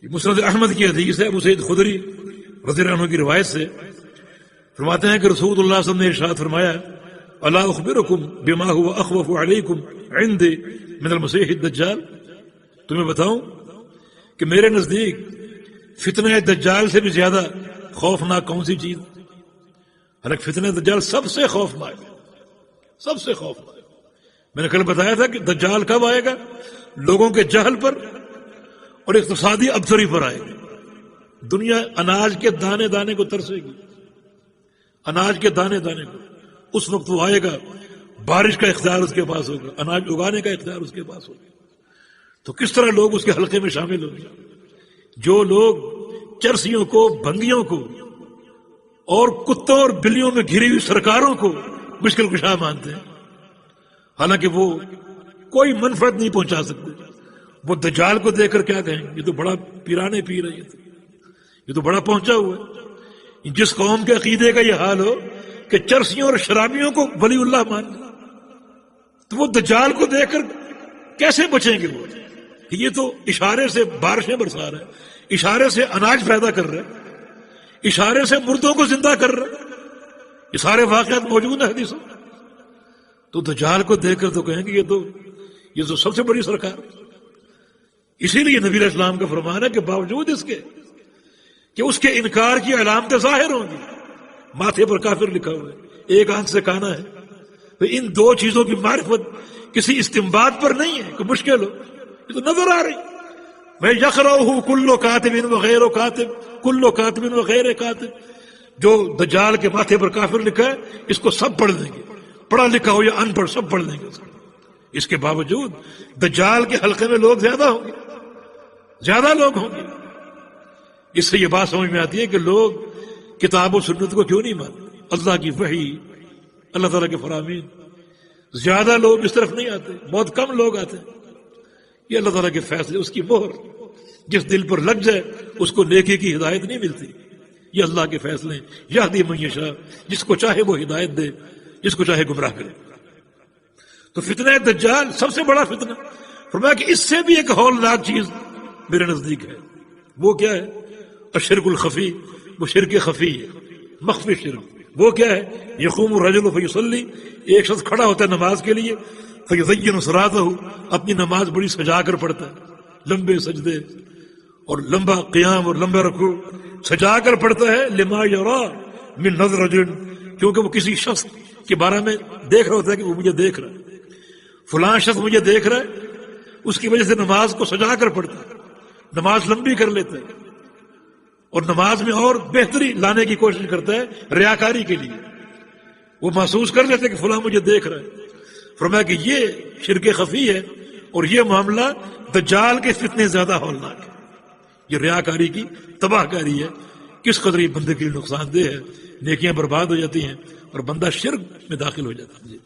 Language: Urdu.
مسند احمد کی حدیث ہے، ابو سعید خدری رضی اللہ عنہ کی روایت سے فرماتے ہیں کہ رسول اللہ صلی اللہ علیہ وسلم نے ارشاد فرمایا الا اخبرکم بما هو اخوف علیکم عندی من المسیح الدجال، تمہیں بتاؤں کہ میرے نزدیک فتنہ دجال سے بھی زیادہ خوفناک کون سی چیز؟ حالانکہ فتنہ دجال سب سے خوفناک ہے، سب سے خوفناک۔ میں نے کل بتایا تھا کہ دجال کب آئے گا؟ لوگوں کے جہل پر اور اقتصادی ابتری پر آئے گا۔ دنیا اناج کے دانے دانے کو ترسے گی، اناج کے دانے دانے کو۔ اس وقت وہ آئے گا، بارش کا اختیار اس کے پاس ہوگا، اناج اگانے کا اختیار اس کے پاس ہوگا۔ تو کس طرح لوگ اس کے حلقے میں شامل ہوں گے؟ جو لوگ چرسیوں کو، بھنگیوں کو اور کتوں اور بلیوں میں گھری ہوئی سرکاروں کو مشکل کشا مانتے ہیں، حالانکہ وہ کوئی منفعت نہیں پہنچا سکتے، وہ دجال کو دیکھ کر کیا کہیں یہ تو بڑا پیرانے پی رہی ہے، یہ تو بڑا پہنچا ہوا ہے۔ جس قوم کے عقیدے کا یہ حال ہو کہ چرسیوں اور شرابیوں کو ولی اللہ ماننا، تو وہ دجال کو دیکھ کر کیسے بچیں گے؟ وہ کہ یہ تو اشارے سے بارشیں برسا رہا ہے، اشارے سے اناج پیدا کر رہا ہے، اشارے سے مردوں کو زندہ کر رہا ہے، یہ سارے واقعات موجود ہیں حدیثوں۔ تو دجال کو دیکھ کر تو کہیں گے یہ تو سب سے بڑی سرکار۔ اسی لیے نبی علیہ السلام کا فرمان ہے کہ باوجود اس کے کہ اس کے انکار کی علامتیں ظاہر ہوں گی، ماتھے پر کافر لکھا ہوا ہے، ایک آنکھ سے کانا ہے، تو ان دو چیزوں کی معرفت کسی استنباط پر نہیں ہے کہ مشکل ہو، یہ تو نظر آ رہی۔ میں یقرأہ کل کاتب وغیر کاتب، کل کاتب وغیر کاتب، جو دجال کے ماتھے پر کافر لکھا ہے اس کو سب پڑھ لیں گے، پڑھا لکھا ہو یا ان پڑھ سب پڑھ لیں گے اس کو۔ اس کے باوجود دجال کے حلقے میں لوگ زیادہ ہوں گے، زیادہ لوگ ہوں گے۔ اس سے یہ بات سمجھ میں آتی ہے کہ لوگ کتاب و سنت کو کیوں نہیں مانتے، اللہ کی وحی، اللہ تعالیٰ کے فرامین۔ زیادہ لوگ اس طرف نہیں آتے، بہت کم لوگ آتے ہیں۔ یہ اللہ تعالیٰ کے فیصلے، اس کی مہر، جس دل پر لگ جائے اس کو نیکی کی ہدایت نہیں ملتی۔ یہ اللہ کے فیصلے ہیں، یہدی من یشاء، جس کو چاہے وہ ہدایت دے، جس کو چاہے گمراہ کرے۔ تو فتنہ دجال سب سے بڑا فتنہ، فرمایا کہ اس سے بھی ایک ہولناک چیز میرے نزدیک ہے۔ وہ کیا ہے؟ الشرک الخفی، وہ شرک خفی ہے، مخفی شرک۔ وہ کیا ہے؟ یقوم الرجل فیصلی، ایک شخص کھڑا ہوتا ہے نماز کے لیے، فیزین صلاتہ، اپنی نماز بڑی سجا کر پڑھتا ہے، لمبے سجدے اور لمبا قیام اور لمبا رکوع سجا کر پڑھتا ہے، لما یرا من نظر رجل، کیونکہ وہ کسی شخص کے بارے میں دیکھ رہا ہوتا ہے کہ وہ مجھے دیکھ رہا ہے، فلاں شخص مجھے دیکھ رہا ہے، اس کی وجہ سے نماز کو سجا کر پڑھتا ہے، نماز لمبی کر لیتا ہے اور نماز میں اور بہتری لانے کی کوشش کرتا ہے ریاکاری کے لیے۔ وہ محسوس کر لیتے کہ فلاں مجھے دیکھ رہا ہے۔ فرمایا کہ یہ شرک خفی ہے، اور یہ معاملہ دجال کے فتنے زیادہ ہولناک ہے۔ یہ ریاکاری کی تباہ کاری ہے، کس قدر یہ بندے کے لیے نقصان دہ ہے، نیکیاں برباد ہو جاتی ہیں اور بندہ شرک میں داخل ہو جاتا ہے۔